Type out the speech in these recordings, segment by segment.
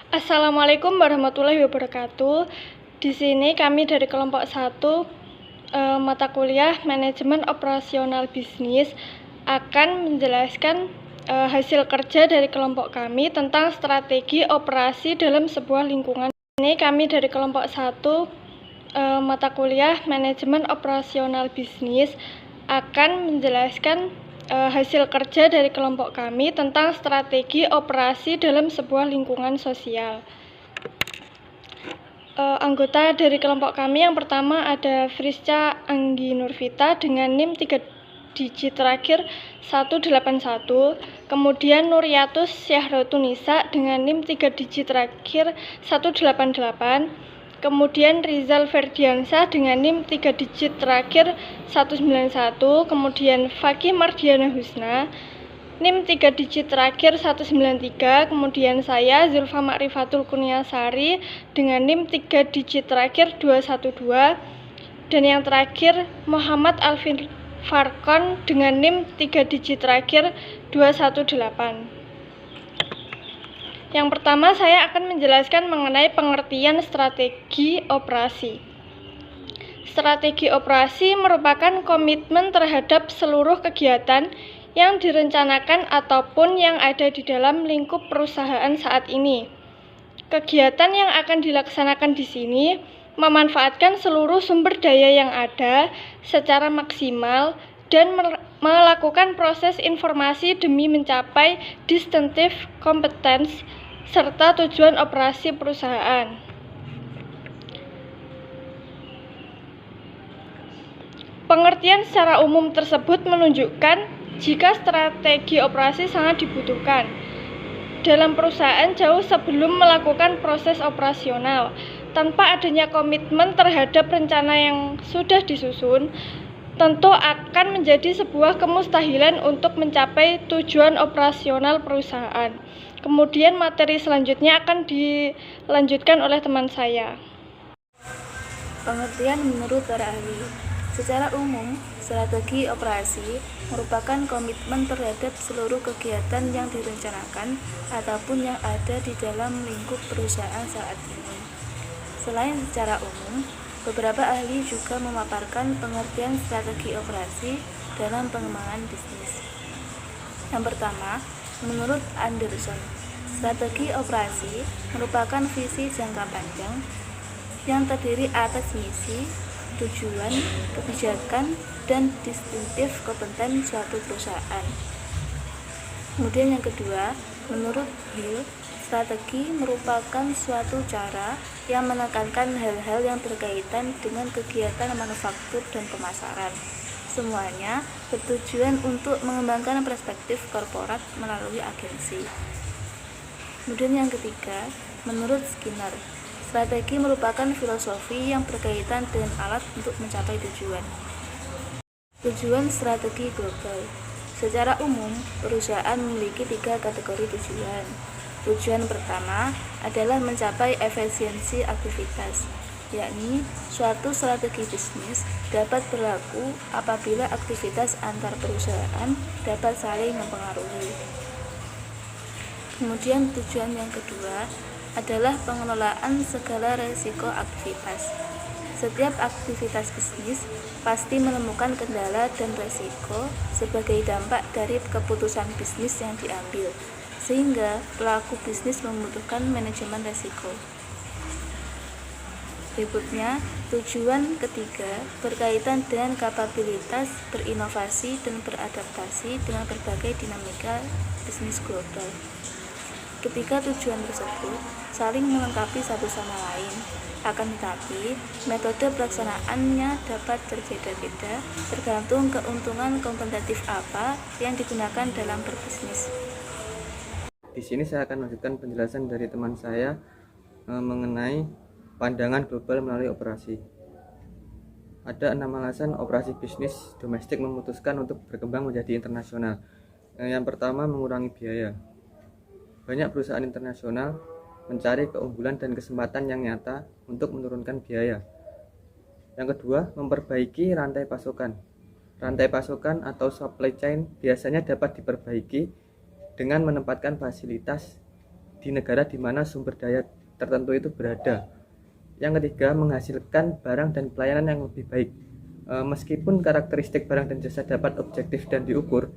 Assalamualaikum warahmatullahi wabarakatuh. Di sini kami dari kelompok 1 mata kuliah Manajemen Operasional Bisnis akan menjelaskan hasil kerja dari kelompok kami tentang strategi operasi dalam sebuah lingkungan. Ini kami dari kelompok 1 mata kuliah Manajemen Operasional Bisnis akan menjelaskan hasil kerja dari kelompok kami tentang strategi operasi dalam sebuah lingkungan sosial. Anggota dari kelompok kami yang pertama ada Frisca Anggi Nurvita dengan NIM 3 digit terakhir 181, kemudian Nuriatus Syahrotunisa dengan NIM 3 digit terakhir 188, kemudian Rizal Ferdiansyah dengan NIM 3 digit terakhir 191, kemudian Fakih Mardiana Husna NIM 3 digit terakhir 193, kemudian saya Zulfa Makrifatul Kurniasari dengan NIM 3 digit terakhir 212, dan yang terakhir Muhammad Alvin Farkon dengan NIM 3 digit terakhir 218. Yang pertama saya akan menjelaskan mengenai pengertian strategi operasi. Strategi operasi merupakan komitmen terhadap seluruh kegiatan yang direncanakan ataupun yang ada di dalam lingkup perusahaan saat ini. Kegiatan yang akan dilaksanakan di sini memanfaatkan seluruh sumber daya yang ada secara maksimal dan melakukan proses informasi demi mencapai distinctive competence serta tujuan operasi perusahaan. Pengertian secara umum tersebut menunjukkan jika strategi operasi sangat dibutuhkan dalam perusahaan jauh sebelum melakukan proses operasional. Tanpa adanya komitmen terhadap rencana yang sudah disusun, tentu akan menjadi sebuah kemustahilan untuk mencapai tujuan operasional perusahaan. Kemudian materi selanjutnya akan dilanjutkan oleh teman saya. Pengertian menurut para ahli. Secara umum, strategi operasi merupakan komitmen terhadap seluruh kegiatan yang direncanakan ataupun yang ada di dalam lingkup perusahaan saat ini. Selain secara umum, beberapa ahli juga memaparkan pengertian strategi operasi dalam pengembangan bisnis. Yang pertama, menurut Anderson, strategi operasi merupakan visi jangka panjang yang terdiri atas misi, tujuan, kebijakan, dan distinctive competence suatu perusahaan. Kemudian yang kedua, menurut Hill, strategi merupakan suatu cara yang menekankan hal-hal yang berkaitan dengan kegiatan manufaktur dan pemasaran. Semuanya bertujuan untuk mengembangkan perspektif korporat melalui agensi. Kemudian yang ketiga, menurut Skinner, strategi merupakan filosofi yang berkaitan dengan alat untuk mencapai tujuan. Tujuan strategi global. Secara umum, perusahaan memiliki 3 kategori tujuan. Tujuan pertama adalah mencapai efisiensi aktivitas, yakni suatu strategi bisnis dapat berlaku apabila aktivitas antar perusahaan dapat saling mempengaruhi. Kemudian tujuan yang kedua adalah pengelolaan segala risiko aktivitas. Setiap aktivitas bisnis pasti menemukan kendala dan risiko sebagai dampak dari keputusan bisnis yang diambil, sehingga pelaku bisnis membutuhkan manajemen risiko. Berikutnya, tujuan ketiga berkaitan dengan kapabilitas berinovasi dan beradaptasi dengan berbagai dinamika bisnis global. Ketiga tujuan tersebut saling melengkapi satu sama lain, akan tetapi metode pelaksanaannya dapat berbeda-beda tergantung keuntungan kompetitif apa yang digunakan dalam berbisnis. Di sini saya akan melanjutkan penjelasan dari teman saya mengenai pandangan global melalui operasi. Ada 6 alasan operasi bisnis domestik memutuskan untuk berkembang menjadi internasional. Yang pertama, mengurangi biaya. Banyak perusahaan internasional mencari keunggulan dan kesempatan yang nyata untuk menurunkan biaya. Yang kedua, memperbaiki rantai pasokan. Rantai pasokan atau supply chain biasanya dapat diperbaiki dengan menempatkan fasilitas di negara di mana sumber daya tertentu itu berada. Yang ketiga, menghasilkan barang dan pelayanan yang lebih baik. Meskipun karakteristik barang dan jasa dapat objektif dan diukur,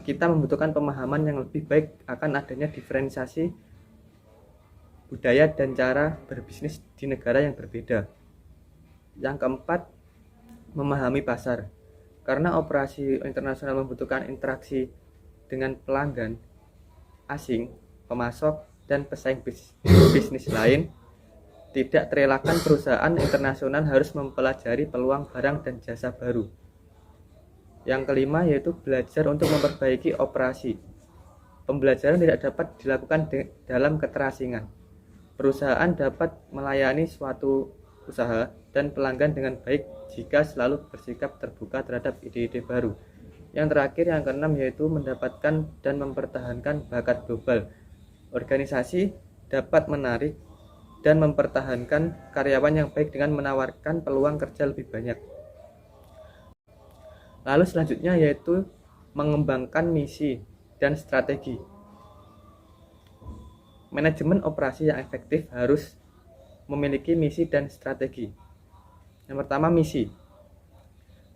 kita membutuhkan pemahaman yang lebih baik akan adanya diferensiasi budaya dan cara berbisnis di negara yang berbeda. Yang keempat, memahami pasar. Karena operasi internasional membutuhkan interaksi dengan pelanggan asing, pemasok, dan pesaing bisnis lain, tidak terelakkan perusahaan internasional harus mempelajari peluang barang dan jasa baru. Yang kelima yaitu belajar untuk memperbaiki operasi. Pembelajaran tidak dapat dilakukan dalam keterasingan. Perusahaan dapat melayani suatu usaha dan pelanggan dengan baik jika selalu bersikap terbuka terhadap ide-ide baru. Yang terakhir, yang keenam, yaitu mendapatkan dan mempertahankan bakat global. Organisasi dapat menarik dan mempertahankan karyawan yang baik dengan menawarkan peluang kerja lebih banyak. Lalu selanjutnya yaitu mengembangkan misi dan strategi. Manajemen operasi yang efektif harus memiliki misi dan strategi. Yang pertama, misi.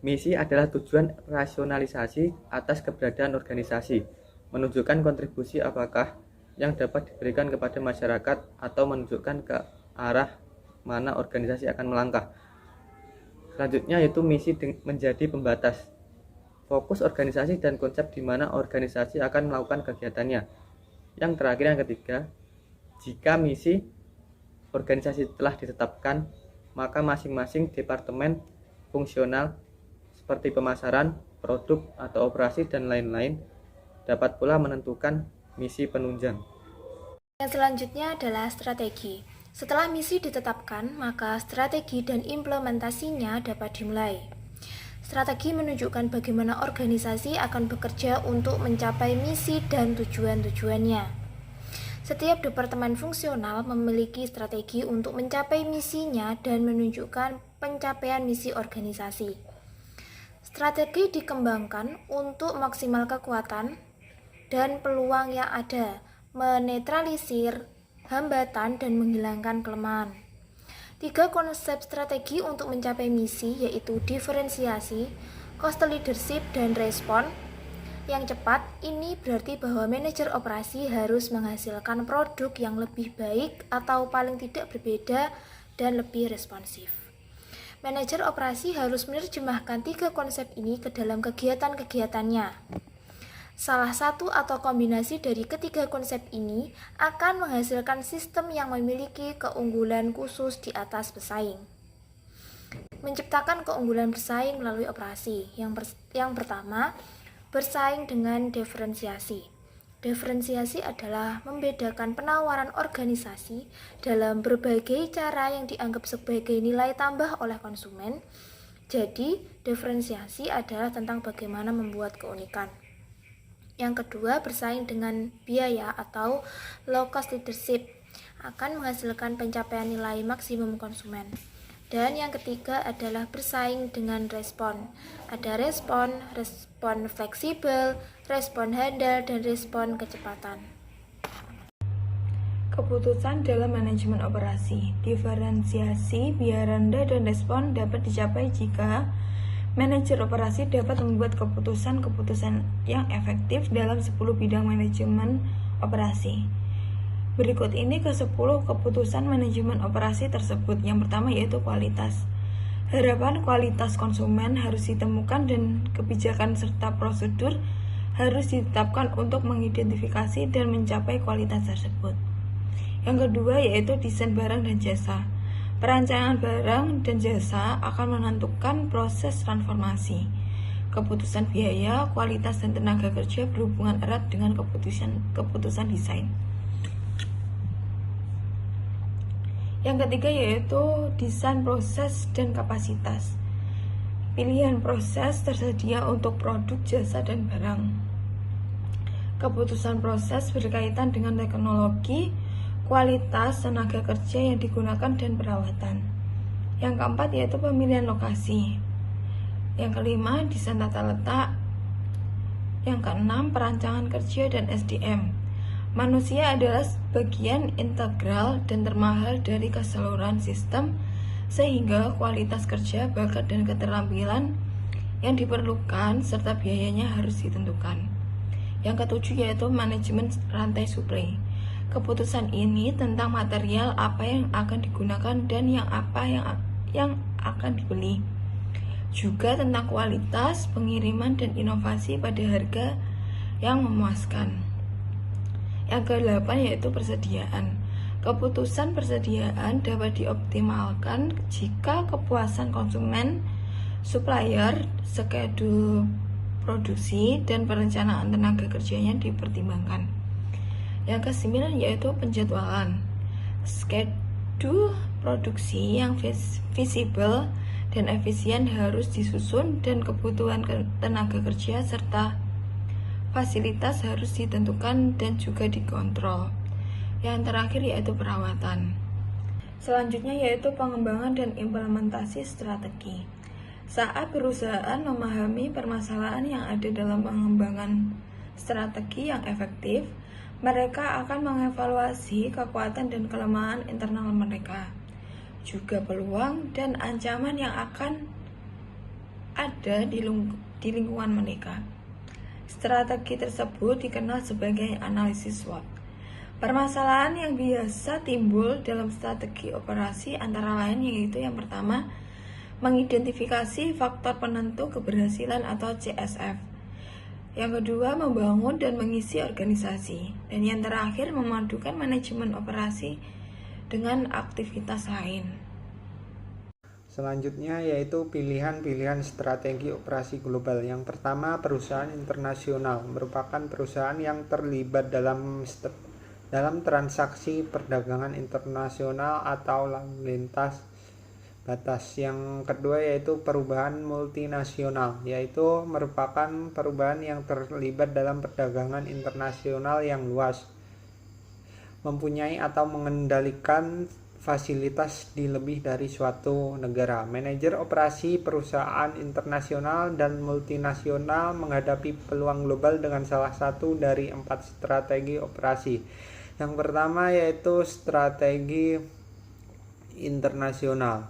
Misi adalah tujuan rasionalisasi atas keberadaan organisasi, menunjukkan kontribusi apakah yang dapat diberikan kepada masyarakat atau menunjukkan ke arah mana organisasi akan melangkah. Selanjutnya yaitu misi menjadi pembatas. Fokus organisasi dan konsep di mana organisasi akan melakukan kegiatannya. Yang terakhir, yang ketiga, jika misi organisasi telah ditetapkan, maka masing-masing departemen fungsional seperti pemasaran, produk, atau operasi dan lain-lain dapat pula menentukan misi penunjang. Yang selanjutnya adalah strategi. Setelah misi ditetapkan, maka strategi dan implementasinya dapat dimulai. Strategi menunjukkan bagaimana organisasi akan bekerja untuk mencapai misi dan tujuan-tujuannya. Setiap departemen fungsional memiliki strategi untuk mencapai misinya dan menunjukkan pencapaian misi organisasi. Strategi dikembangkan untuk maksimal kekuatan dan peluang yang ada, menetralisir hambatan dan menghilangkan kelemahan. 3 konsep strategi untuk mencapai misi yaitu diferensiasi, cost leadership, dan respon. Yang cepat ini berarti bahwa manajer operasi harus menghasilkan produk yang lebih baik atau paling tidak berbeda dan lebih responsif. Manajer operasi harus menerjemahkan 3 konsep ini ke dalam kegiatan-kegiatannya. Salah satu atau kombinasi dari ketiga konsep ini akan menghasilkan sistem yang memiliki keunggulan khusus di atas pesaing. Menciptakan keunggulan bersaing melalui operasi. Yang pertama, bersaing dengan diferensiasi. Diferensiasi adalah membedakan penawaran organisasi dalam berbagai cara yang dianggap sebagai nilai tambah oleh konsumen. Jadi, diferensiasi adalah tentang bagaimana membuat keunikan. Yang kedua, bersaing dengan biaya atau low cost leadership akan menghasilkan pencapaian nilai maksimum konsumen. Dan yang ketiga adalah bersaing dengan respon. Ada respon fleksibel, respon handal, dan respon kecepatan. Keputusan dalam manajemen operasi. Diferensiasi, biaya rendah, dan respon dapat dicapai jika manajer operasi dapat membuat keputusan-keputusan yang efektif dalam 10 bidang manajemen operasi. Berikut ini ke-10 keputusan manajemen operasi tersebut. Yang pertama yaitu kualitas. Harapan kualitas konsumen harus ditemukan dan kebijakan serta prosedur harus ditetapkan untuk mengidentifikasi dan mencapai kualitas tersebut. Yang kedua yaitu desain barang dan jasa. Perancangan barang dan jasa akan menentukan proses transformasi. Keputusan biaya, kualitas, dan tenaga kerja berhubungan erat dengan keputusan desain. Yang ketiga yaitu desain proses dan kapasitas. Pilihan proses tersedia untuk produk, jasa, dan barang. Keputusan proses berkaitan dengan teknologi, kualitas, tenaga kerja yang digunakan, dan perawatan. Yang keempat yaitu pemilihan lokasi. Yang kelima, desain tata letak. Yang keenam, perancangan kerja dan SDM. Manusia adalah bagian integral dan termahal dari keseluruhan sistem, sehingga kualitas kerja, bakat, dan keterampilan yang diperlukan serta biayanya harus ditentukan. Yang ketujuh yaitu manajemen rantai suplai. Keputusan ini tentang material apa yang akan digunakan dan yang akan dibeli. Juga tentang kualitas, pengiriman, dan inovasi pada harga yang memuaskan. Yang ke-8 yaitu persediaan. Keputusan persediaan dapat dioptimalkan jika kepuasan konsumen, supplier, skedul produksi, dan perencanaan tenaga kerjanya dipertimbangkan. Yang ke-9 yaitu penjadwalan. Skedul produksi yang visible dan efisien harus disusun dan kebutuhan tenaga kerja serta fasilitas harus ditentukan dan juga dikontrol. Yang terakhir yaitu perawatan. Selanjutnya yaitu pengembangan dan implementasi strategi. Saat perusahaan memahami permasalahan yang ada dalam pengembangan strategi yang efektif, mereka akan mengevaluasi kekuatan dan kelemahan internal mereka, juga peluang dan ancaman yang akan ada di lingkungan mereka. Strategi tersebut dikenal sebagai analisis SWOT. Permasalahan yang biasa timbul dalam strategi operasi antara lain yaitu yang pertama, mengidentifikasi faktor penentu keberhasilan atau CSF. Yang kedua, membangun dan mengisi organisasi. Dan yang terakhir, memadukan manajemen operasi dengan aktivitas lain. Selanjutnya yaitu pilihan-pilihan strategi operasi global. Yang pertama, perusahaan internasional merupakan perusahaan yang terlibat dalam transaksi perdagangan internasional atau lalu lintas batas. Yang kedua yaitu perubahan multinasional, yaitu merupakan perubahan yang terlibat dalam perdagangan internasional yang luas, mempunyai atau mengendalikan fasilitas di lebih dari suatu negara. Manajer operasi perusahaan internasional dan multinasional menghadapi peluang global dengan salah satu dari 4 strategi operasi. Yang pertama yaitu strategi internasional,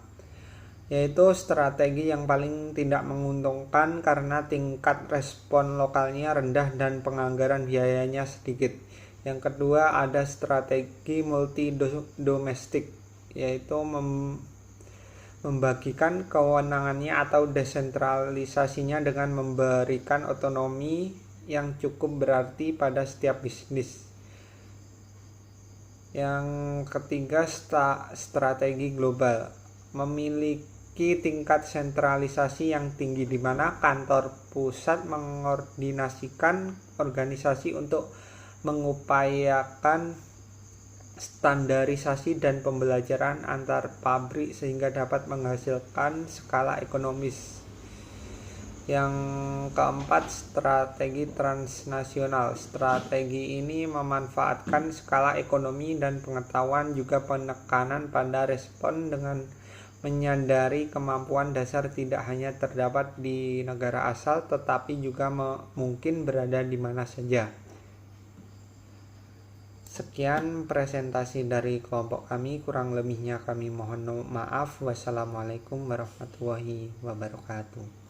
yaitu strategi yang paling tidak menguntungkan karena tingkat respon lokalnya rendah dan penganggaran biayanya sedikit. Yang kedua ada strategi multi domestik, yaitu membagikan kewenangannya atau desentralisasinya dengan memberikan otonomi yang cukup berarti pada setiap bisnis. Yang ketiga strategi global, memiliki tingkat sentralisasi yang tinggi di mana kantor pusat mengordinasikan organisasi untuk mengupayakan standarisasi dan pembelajaran antar pabrik sehingga dapat menghasilkan skala ekonomis. Yang keempat, strategi transnasional. Strategi ini memanfaatkan skala ekonomi dan pengetahuan juga penekanan pada respon dengan menyadari kemampuan dasar tidak hanya terdapat di negara asal tetapi juga mungkin berada di mana saja. Sekian presentasi dari kelompok kami, kurang lebihnya kami mohon maaf. Wassalamualaikum warahmatullahi wabarakatuh.